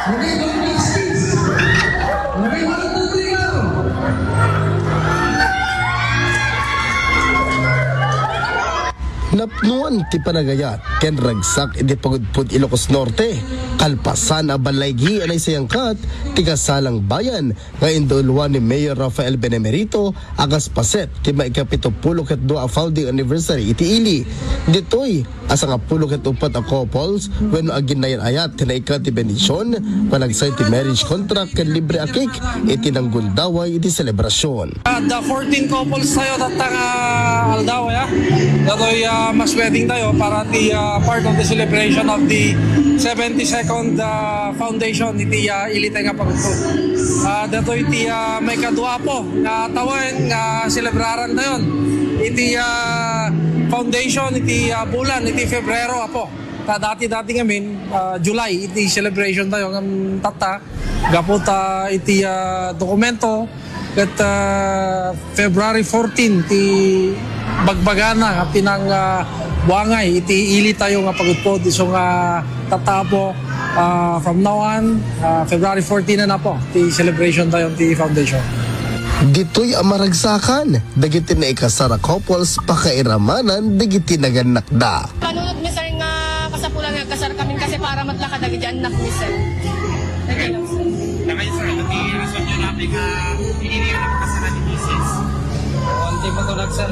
Napnuan ti panagayat ken ragsak iti pagudpud Ilocos Norte. Kalpasan a balaygi anay sayangkat tiga salang bayan nga indulwan ni Mayor Rafael Benemerito agas paset ti maikapitupulo ket 2 a founding anniversary iti ili. Ditoy asa nga 10 ket 4 a couples wenno aginayan ayat tinaikat ti bendisyon panagsay ti marriage contract ken libre akik iti nanggundaway iti selebrasyon. The 14 couples tayo datang aldaw ya. Datoy mas wedding tayo para ti part of the celebration of the 72nd foundation iti ilitay nga pagtutod. Datoy iti may kadua po nga tawen nga celebraran tayon iti foundation iti bulan iti Febrero apo. Dati ngamin July iti celebration tayo ng tata gaputa iti dokumento ket February 14 ti bagbagana nga pinang buangay iti ili tayo nga pagudpod iso nga tatapo from now on February 14 na po ti celebration tayo ti foundation. Ditoy amaragsakan dagiti na ikasara couples pakairamanan dagiti naganakda. Panunod mi sir nga kasapulan nga kasar kami kasi para matlakad dagiti anak mi sir. Nagilaw sir. Nakay sir, iti rason nyo natin iniiwan ang kasara ni Mrs. Hindi mo tulad sir,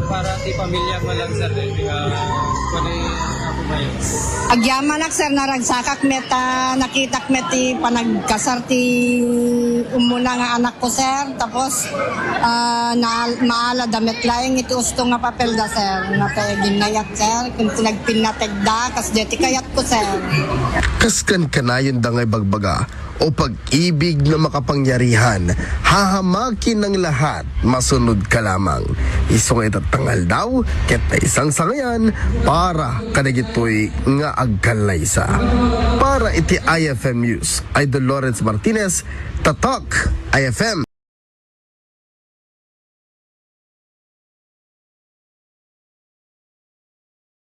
para ti pamilya mo lang sir, pwede ako ba yun? Agyaman sir naragsakak meta nakitak meti panagkasar ti umuna nga anak ko sir tapos maala damit laing iti usto nga papel da sir nga ginayat sir kung tinagpinategda kas deti kayat ko sir. Kaskan kanayon da ngay bagbaga o pag-ibig na makapangyarihan, hahamakin ng lahat, masunod ka lamang. Isong itatangal daw, ket na isang sangayan, para kadagitoy nga agkalaysa. Para iti IFM News, Idol Lawrence Martinez, Tatak IFM.